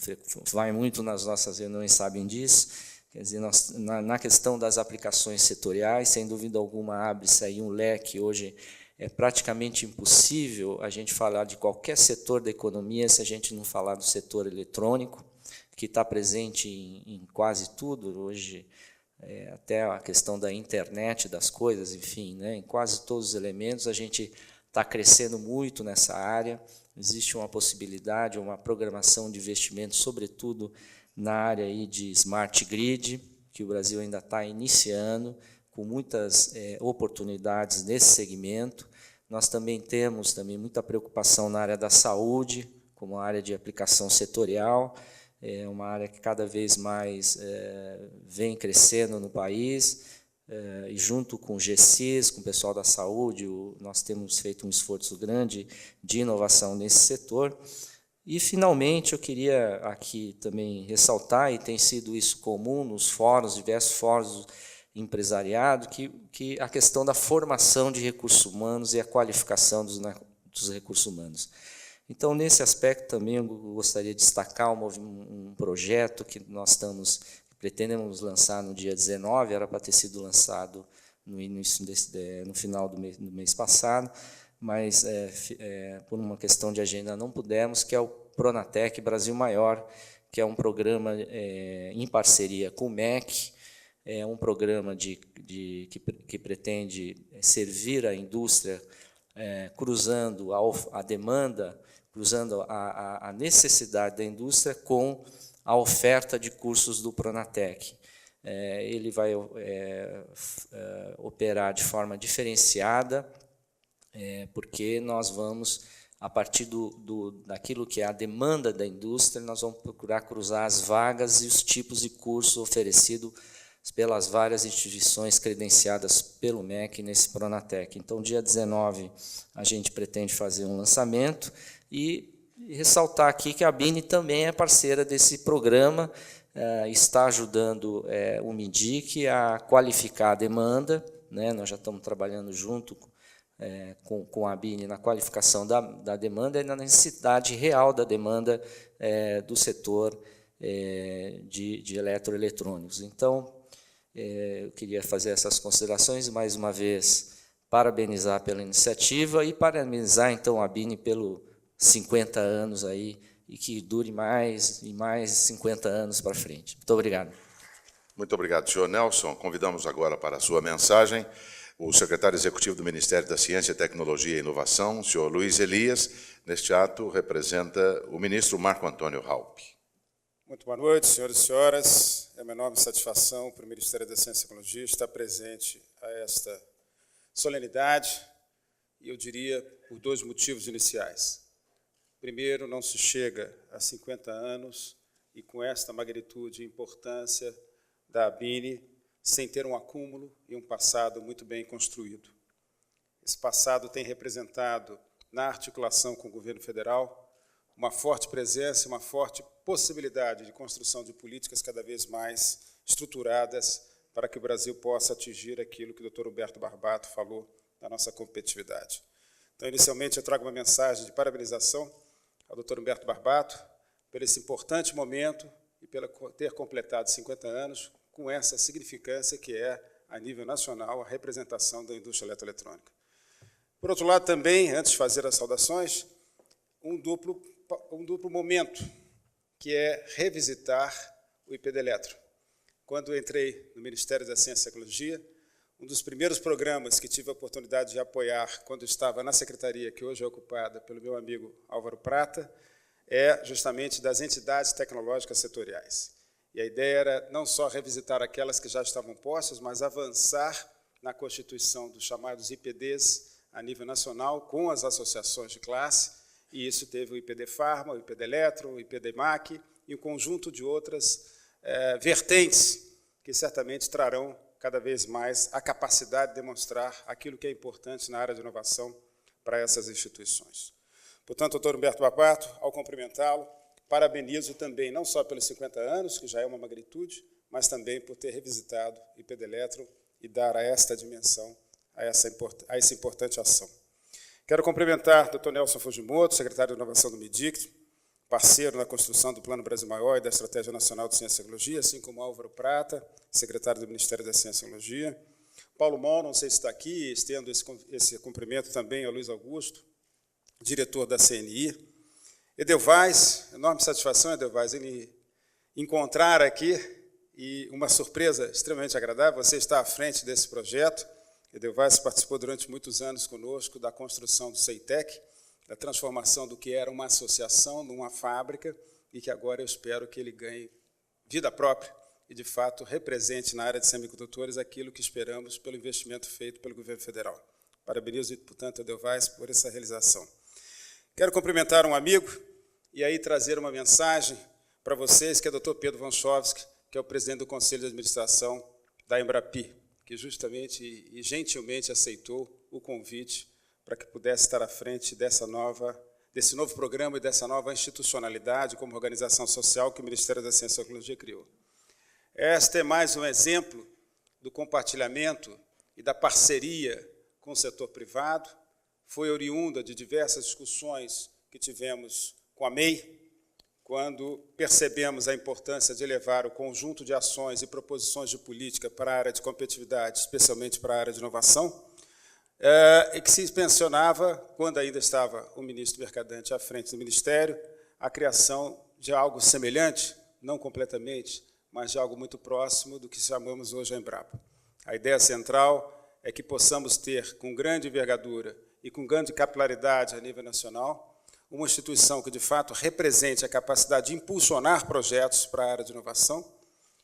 [SPEAKER 4] vai muito nas nossas reuniões, sabem disso. Quer dizer, na questão das aplicações setoriais, sem dúvida alguma, abre-se aí um leque. Hoje é praticamente impossível a gente falar de qualquer setor da economia se a gente não falar do setor eletrônico, que está presente em quase tudo. Hoje, até a questão da internet das coisas, enfim, né, em quase todos os elementos, a gente está crescendo muito nessa área. Existe uma possibilidade, uma programação de investimento, sobretudo na área aí de smart grid, que o Brasil ainda está iniciando, com muitas oportunidades nesse segmento. Nós também temos muita preocupação na área da saúde, como área de aplicação setorial, uma área que cada vez mais vem crescendo no país, e junto com o GCIS, com o pessoal da saúde, nós temos feito um esforço grande de inovação nesse setor. E, finalmente, eu queria aqui também ressaltar, e tem sido isso comum nos fóruns, diversos fóruns empresariado, que a questão da formação de recursos humanos e a qualificação dos recursos humanos. Então, nesse aspecto também eu gostaria de destacar um projeto que nós pretendemos lançar no dia 19, era para ter sido lançado no final do mês passado, mas por uma questão de agenda não pudemos, que é o Pronatec Brasil Maior, que é um programa em parceria com o MEC, é um programa de que pretende servir a indústria, cruzando a demanda, cruzando a necessidade da indústria com a oferta de cursos do Pronatec. Ele vai operar de forma diferenciada, porque nós vamos, a partir daquilo que é a demanda da indústria, nós vamos procurar cruzar as vagas e os tipos de curso oferecidos pelas várias instituições credenciadas pelo MEC nesse Pronatec. Então, dia 19, a gente pretende fazer um lançamento e ressaltar aqui que a ABINE também é parceira desse programa, está ajudando o MIDIC a qualificar a demanda, né? Nós já estamos trabalhando junto com a ABINE na qualificação da demanda e na necessidade real da demanda do setor de eletroeletrônicos. Então, eu queria fazer essas considerações e, mais uma vez, parabenizar pela iniciativa e parabenizar, então, a ABINE pelos 50 anos aí, e que dure mais e mais 50 anos para frente. Muito obrigado.
[SPEAKER 1] Muito obrigado, senhor Nelson. Convidamos agora para a sua mensagem o secretário executivo do Ministério da Ciência, Tecnologia e Inovação, o senhor Luiz Elias. Neste ato, representa o ministro Marco Antônio Raupp.
[SPEAKER 5] Muito boa noite, senhores e senhoras. É uma enorme satisfação para o Ministério da Ciência e Tecnologia estar presente a esta solenidade, e eu diria por dois motivos iniciais. Primeiro, não se chega a 50 anos e com esta magnitude e importância da ABINE sem ter um acúmulo e um passado muito bem construído. Esse passado tem representado, na articulação com o governo federal, uma forte presença, uma forte possibilidade de construção de políticas cada vez mais estruturadas para que o Brasil possa atingir aquilo que o Dr. Humberto Barbato falou da nossa competitividade. Então, inicialmente, eu trago uma mensagem de parabenização ao Dr. Humberto Barbato por esse importante momento e pelo ter completado 50 anos com essa significância que é, a nível nacional, a representação da indústria eletroeletrônica. Por outro lado, também, antes de fazer as saudações, um duplo momento, que é revisitar o IPD Eletro. Quando entrei no Ministério da Ciência e Tecnologia, um dos primeiros programas que tive a oportunidade de apoiar quando estava na secretaria, que hoje é ocupada pelo meu amigo Álvaro Prata, é justamente das entidades tecnológicas setoriais. E a ideia era não só revisitar aquelas que já estavam postas, mas avançar na constituição dos chamados IPDs a nível nacional, com as associações de classe, e isso teve o IPD Pharma, o IPD Eletro, o IPD MAC e um conjunto de outras vertentes que certamente trarão cada vez mais a capacidade de demonstrar aquilo que é importante na área de inovação para essas instituições. Portanto, doutor Humberto Barbato, ao cumprimentá-lo, parabenizo também, não só pelos 50 anos, que já é uma magnitude, mas também por ter revisitado o IPD Eletro e dar a esta dimensão, a essa importante ação. Quero cumprimentar o Dr. Nelson Fujimoto, secretário de Inovação do MIDIC, parceiro na construção do Plano Brasil Maior e da Estratégia Nacional de Ciência e Tecnologia, assim como Álvaro Prata, secretário do Ministério da Ciência e Tecnologia. Paulo Mol, não sei se está aqui, estendo esse cumprimento também ao Luiz Augusto, diretor da CNI. Edelvaz, enorme satisfação, Edelvaz, em encontrar aqui, e uma surpresa extremamente agradável, você está à frente desse projeto. Edelvaz participou durante muitos anos conosco da construção do CEITEC, da transformação do que era uma associação numa fábrica, e que agora eu espero que ele ganhe vida própria e, de fato, represente na área de semicondutores aquilo que esperamos pelo investimento feito pelo governo federal. Parabenizo, portanto, Edelvaz por essa realização. Quero cumprimentar um amigo e aí trazer uma mensagem para vocês, que é o Dr. Pedro Vanchovski, que é o presidente do Conselho de Administração da Embrapi, que justamente e gentilmente aceitou o convite para que pudesse estar à frente desse novo programa e dessa nova institucionalidade como organização social que o Ministério da Ciência e Tecnologia criou. Este é mais um exemplo do compartilhamento e da parceria com o setor privado. Foi oriunda de diversas discussões que tivemos com a MEI, quando percebemos a importância de levar o conjunto de ações e proposições de política para a área de competitividade, especialmente para a área de inovação, e que se mencionava, quando ainda estava o ministro Mercadante à frente do Ministério, a criação de algo semelhante, não completamente, mas de algo muito próximo do que chamamos hoje a Embrapa. A ideia central é que possamos ter, com grande envergadura e com grande capilaridade a nível nacional, uma instituição que, de fato, represente a capacidade de impulsionar projetos para a área de inovação.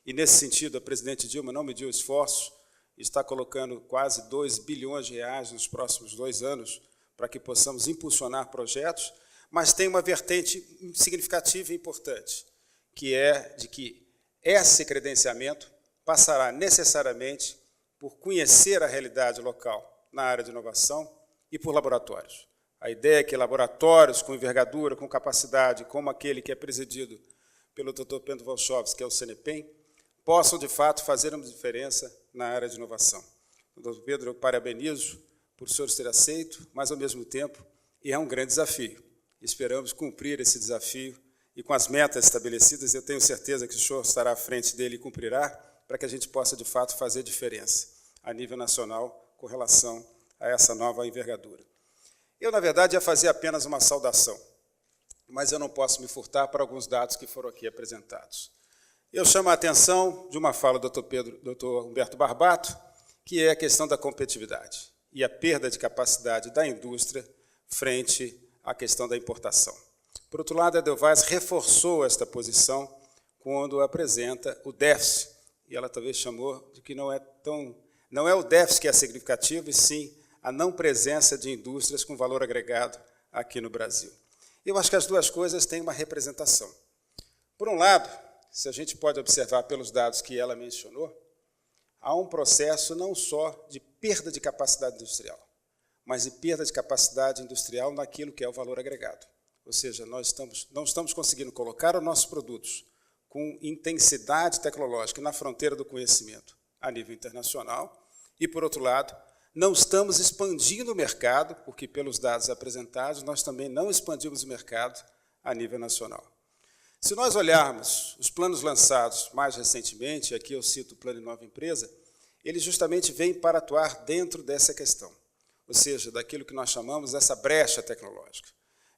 [SPEAKER 5] E, nesse sentido, a presidente Dilma não mediu esforços, está colocando quase 2 bilhões de reais nos próximos 2 anos para que possamos impulsionar projetos, mas tem uma vertente significativa e importante, que é de que esse credenciamento passará necessariamente por conhecer a realidade local na área de inovação e por laboratórios. A ideia é que laboratórios com envergadura, com capacidade, como aquele que é presidido pelo Dr. Pedro Walshovski, que é o CNPEM, possam, de fato, fazer uma diferença na área de inovação. Dr. Pedro, eu parabenizo por o senhor ter aceito, mas, ao mesmo tempo, é um grande desafio. Esperamos cumprir esse desafio e, com as metas estabelecidas, eu tenho certeza que o senhor estará à frente dele e cumprirá, para que a gente possa, de fato, fazer diferença a nível nacional com relação a essa nova envergadura. Eu, na verdade, ia fazer apenas uma saudação, mas eu não posso me furtar para alguns dados que foram aqui apresentados. Eu chamo a atenção de uma fala do Dr. Humberto Barbato, que é a questão da competitividade e a perda de capacidade da indústria frente à questão da importação. Por outro lado, a Edelweiss reforçou esta posição quando apresenta o déficit, e ela talvez chamou de que não é o déficit que é significativo, e sim a não presença de indústrias com valor agregado aqui no Brasil. Eu acho que as duas coisas têm uma representação. Por um lado, se a gente pode observar pelos dados que ela mencionou, há um processo não só de perda de capacidade industrial, mas de perda de capacidade industrial naquilo que é o valor agregado. Ou seja, nós não estamos conseguindo colocar os nossos produtos com intensidade tecnológica na fronteira do conhecimento a nível internacional e, por outro lado, não estamos expandindo o mercado, porque, pelos dados apresentados, nós também não expandimos o mercado a nível nacional. Se nós olharmos os planos lançados mais recentemente, aqui eu cito o Plano Nova Empresa, eles justamente vêm para atuar dentro dessa questão, ou seja, daquilo que nós chamamos essa brecha tecnológica.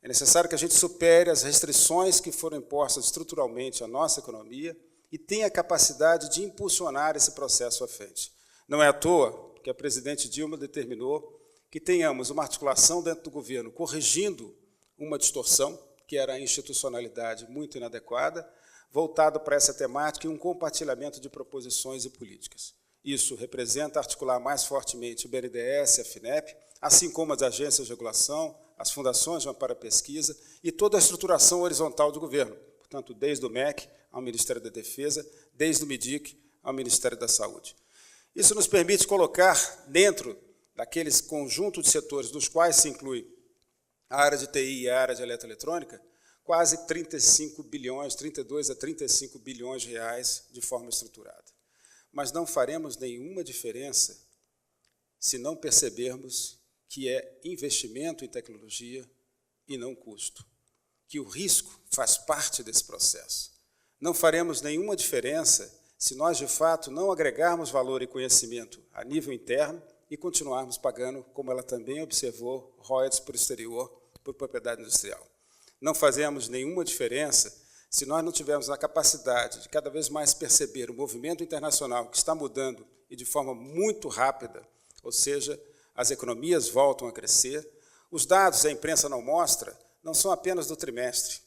[SPEAKER 5] É necessário que a gente supere as restrições que foram impostas estruturalmente à nossa economia e tenha a capacidade de impulsionar esse processo à frente. Não é à toa que a presidente Dilma determinou que tenhamos uma articulação dentro do governo corrigindo uma distorção, que era a institucionalidade muito inadequada, voltado para essa temática e um compartilhamento de proposições e políticas. Isso representa articular mais fortemente o BNDES, a FINEP, assim como as agências de regulação, as fundações de amparo à pesquisa e toda a estruturação horizontal do governo, portanto, desde o MEC ao Ministério da Defesa, desde o MIDIC ao Ministério da Saúde. Isso nos permite colocar dentro daqueles conjuntos de setores dos quais se inclui a área de TI e a área de eletroeletrônica, quase 35 bilhões, 32 a 35 bilhões de reais de forma estruturada. Mas não faremos nenhuma diferença se não percebermos que é investimento em tecnologia e não custo, que o risco faz parte desse processo. Não faremos nenhuma diferença se nós, de fato, não agregarmos valor e conhecimento a nível interno e continuarmos pagando, como ela também observou, royalties por exterior, por propriedade industrial. Não fazemos nenhuma diferença se nós não tivermos a capacidade de cada vez mais perceber o movimento internacional que está mudando e de forma muito rápida, ou seja, as economias voltam a crescer. Os dados, a imprensa não mostra, não são apenas do trimestre.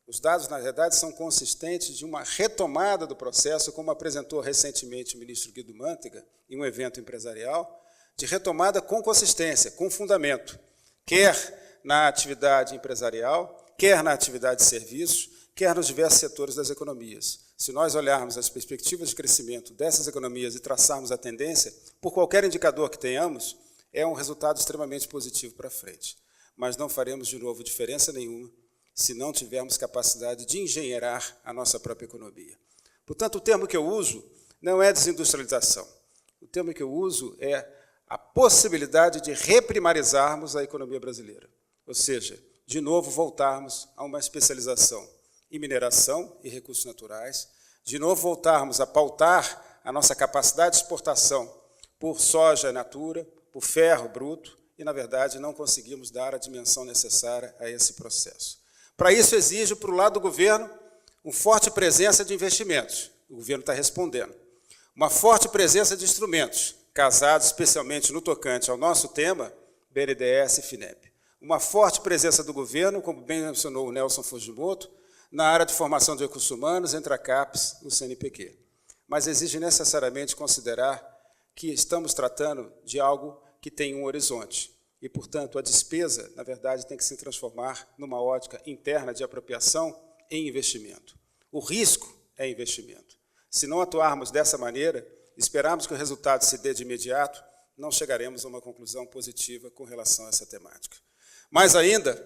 [SPEAKER 5] Os dados, na verdade, são consistentes de uma retomada do processo, como apresentou recentemente o ministro Guido Mantega, em um evento empresarial, de retomada com consistência, com fundamento, quer na atividade empresarial, quer na atividade de serviços, quer nos diversos setores das economias. Se nós olharmos as perspectivas de crescimento dessas economias e traçarmos a tendência, por qualquer indicador que tenhamos, é um resultado extremamente positivo para frente. Mas não faremos, de novo, diferença nenhuma se não tivermos capacidade de engenheirar a nossa própria economia. Portanto, o termo que eu uso não é desindustrialização. O termo que eu uso é a possibilidade de reprimarizarmos a economia brasileira. Ou seja, de novo voltarmos a uma especialização em mineração e recursos naturais, de novo voltarmos a pautar a nossa capacidade de exportação por soja natura, por ferro bruto, e, na verdade, não conseguimos dar a dimensão necessária a esse processo. Para isso, exige, para o lado do governo, uma forte presença de investimentos. O governo está respondendo. Uma forte presença de instrumentos, casados especialmente no tocante ao nosso tema, BNDES e FINEP. Uma forte presença do governo, como bem mencionou o Nelson Fujimoto, na área de formação de recursos humanos, entre a CAPES e o CNPq. Mas exige necessariamente considerar que estamos tratando de algo que tem um horizonte. E, portanto, a despesa, na verdade, tem que se transformar numa ótica interna de apropriação em investimento. O risco é investimento. Se não atuarmos dessa maneira, esperarmos que o resultado se dê de imediato, não chegaremos a uma conclusão positiva com relação a essa temática. Mais ainda,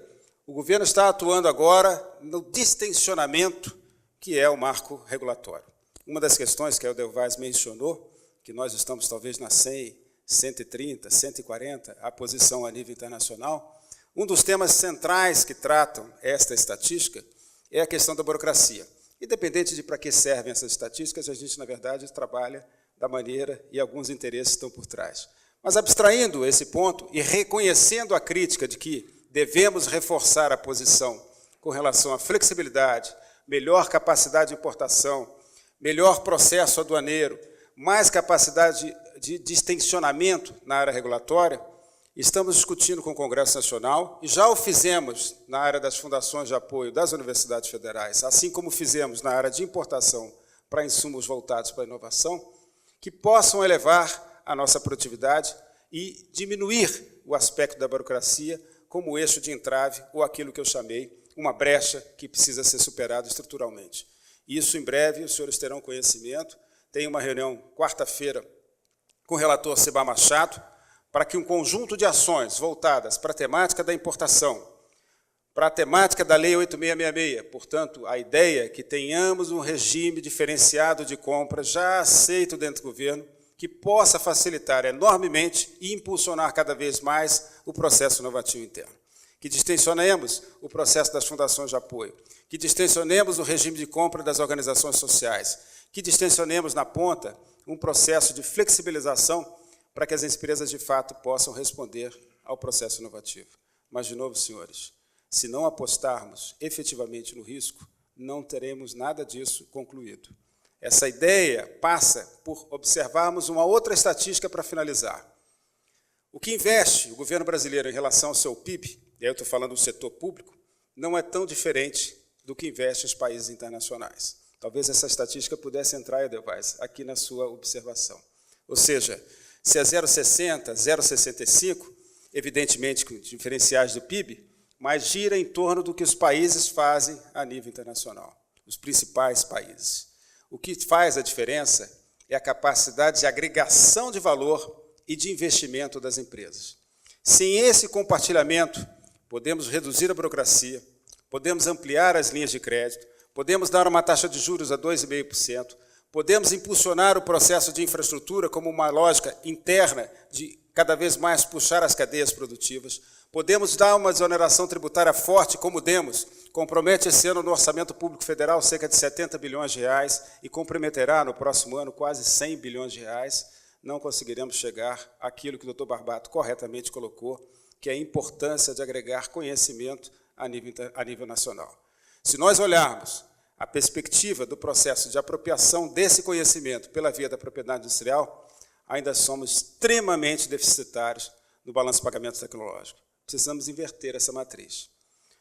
[SPEAKER 5] o governo está atuando agora no distensionamento que é o marco regulatório. Uma das questões que a Edelweis mencionou, que nós estamos talvez na 100, 130, 140, a posição a nível internacional, um dos temas centrais que tratam esta estatística é a questão da burocracia. Independente de para que servem essas estatísticas, a gente, na verdade, trabalha da maneira e alguns interesses estão por trás. Mas abstraindo esse ponto e reconhecendo a crítica de que devemos reforçar a posição com relação à flexibilidade, melhor capacidade de importação, melhor processo aduaneiro, mais capacidade de distensionamento na área regulatória, estamos discutindo com o Congresso Nacional, e já o fizemos na área das fundações de apoio das universidades federais, assim como fizemos na área de importação para insumos voltados para a inovação, que possam elevar a nossa produtividade e diminuir o aspecto da burocracia como eixo de entrave ou aquilo que eu chamei uma brecha que precisa ser superada estruturalmente. Isso, em breve, os senhores terão conhecimento. Tem uma reunião quarta-feira com o relator Seba Machado, para que um conjunto de ações voltadas para a temática da importação, para a temática da Lei 8666, portanto, a ideia é que tenhamos um regime diferenciado de compra já aceito dentro do governo, que possa facilitar enormemente e impulsionar cada vez mais o processo inovativo interno. Que distensionemos o processo das fundações de apoio, que distensionemos o regime de compra das organizações sociais, que distensionemos na ponta um processo de flexibilização para que as empresas, de fato, possam responder ao processo inovativo. Mas, de novo, senhores, se não apostarmos efetivamente no risco, não teremos nada disso concluído. Essa ideia passa por observarmos uma outra estatística para finalizar. O que investe o governo brasileiro em relação ao seu PIB, e aí eu estou falando do setor público, não é tão diferente do que investe os países internacionais. Talvez essa estatística pudesse entrar, Edelweis, aqui na sua observação. Ou seja, se é 0,60, 0,65, evidentemente com diferenciais do PIB, mas gira em torno do que os países fazem a nível internacional, os principais países. O que faz a diferença é a capacidade de agregação de valor e de investimento das empresas. Sem esse compartilhamento, podemos reduzir a burocracia, podemos ampliar as linhas de crédito, podemos dar uma taxa de juros a 2,5%, podemos impulsionar o processo de infraestrutura como uma lógica interna de cada vez mais puxar as cadeias produtivas, podemos dar uma desoneração tributária forte, como demos, compromete esse ano no Orçamento Público Federal cerca de 70 bilhões de reais e comprometerá no próximo ano quase 100 bilhões de reais, não conseguiremos chegar àquilo que o Dr. Barbato corretamente colocou, que é a importância de agregar conhecimento a nível nacional. Se nós olharmos a perspectiva do processo de apropriação desse conhecimento pela via da propriedade industrial, ainda somos extremamente deficitários no balanço de pagamento tecnológico. Precisamos inverter essa matriz.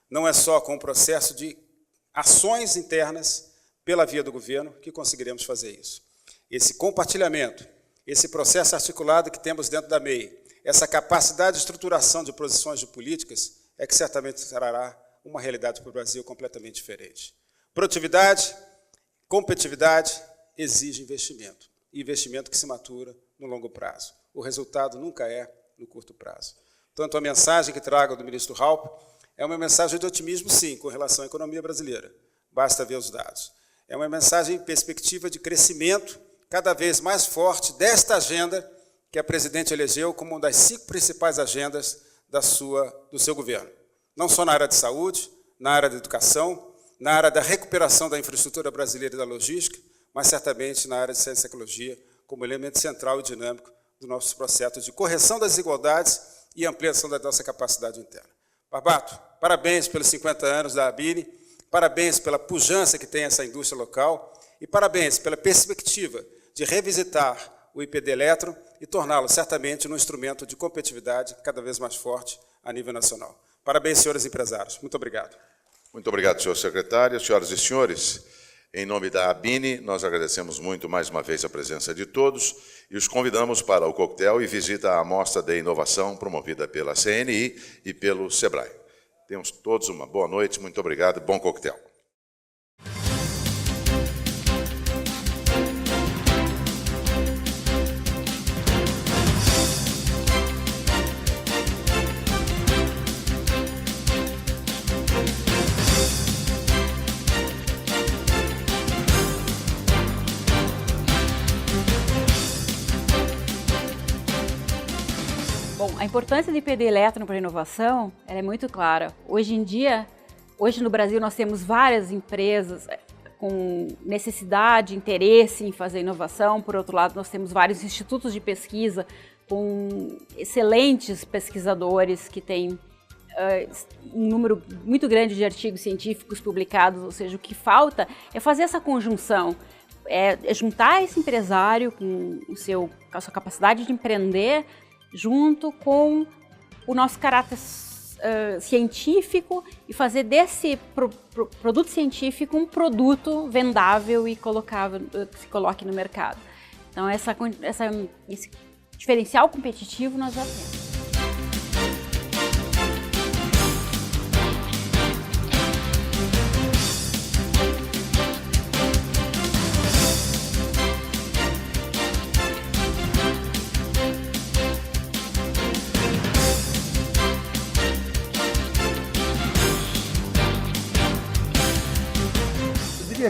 [SPEAKER 5] Não é só com o processo de ações internas pela via do governo que conseguiremos fazer isso. Esse compartilhamento, esse processo articulado que temos dentro da MEI, essa capacidade de estruturação de posições de políticas é que certamente trará uma realidade para o Brasil completamente diferente. Produtividade, competitividade exige investimento. E investimento que se matura no longo prazo. O resultado nunca é no curto prazo. Tanto a mensagem que trago do ministro Raupp é uma mensagem de otimismo, sim, com relação à economia brasileira. Basta ver os dados. É uma mensagem em perspectiva de crescimento cada vez mais forte desta agenda que a presidente elegeu como uma das 5 principais agendas do seu governo. Não só na área de saúde, na área da educação, na área da recuperação da infraestrutura brasileira e da logística, mas certamente na área de ciência e tecnologia, como elemento central e dinâmico do nosso processo de correção das desigualdades e ampliação da nossa capacidade interna. Barbato, parabéns pelos 50 anos da ABINE, parabéns pela pujança que tem essa indústria local e parabéns pela perspectiva de revisitar o IPD Eletron e torná-lo certamente um instrumento de competitividade cada vez mais forte a nível nacional. Parabéns, senhores empresários. Muito obrigado.
[SPEAKER 1] Muito obrigado, senhor secretário. Senhoras e senhores, em nome da ABINE, nós agradecemos muito mais uma vez a presença de todos e os convidamos para o coquetel e visita à Mostra de Inovação promovida pela CNI e pelo SEBRAE. Tenhamos todos uma boa noite, muito obrigado e bom coquetel.
[SPEAKER 3] Bom, a importância do IPD Eletron para a inovação ela é muito clara. Hoje no Brasil, nós temos várias empresas com necessidade, interesse em fazer inovação. Por outro lado, nós temos vários institutos de pesquisa com excelentes pesquisadores que têm um número muito grande de artigos científicos publicados. Ou seja, o que falta é fazer essa conjunção, é juntar esse empresário com a sua capacidade de empreender junto com o nosso caráter científico e fazer desse produto científico um produto vendável e que se coloque no mercado. Então, esse diferencial competitivo nós já temos.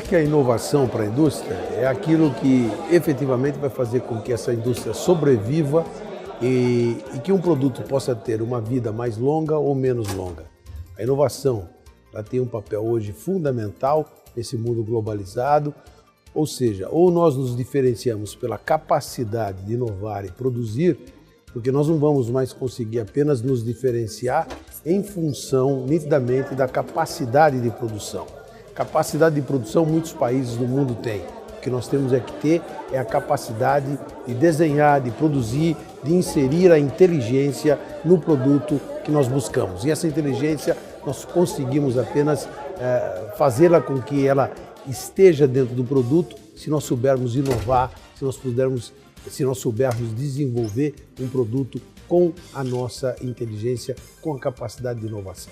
[SPEAKER 2] Que a inovação para a indústria é aquilo que efetivamente vai fazer com que essa indústria sobreviva e que um produto possa ter uma vida mais longa ou menos longa. A inovação ela tem um papel hoje fundamental nesse mundo globalizado, ou seja, ou nós nos diferenciamos pela capacidade de inovar e produzir, porque nós não vamos mais conseguir apenas nos diferenciar em função nitidamente da capacidade de produção. Capacidade de produção muitos países do mundo têm. O que nós temos que ter é a capacidade de desenhar, de produzir, de inserir a inteligência no produto que nós buscamos. E essa inteligência nós conseguimos apenas fazê-la com que ela esteja dentro do produto se nós soubermos inovar, se nós soubermos desenvolver um produto com a nossa inteligência, com a capacidade de inovação.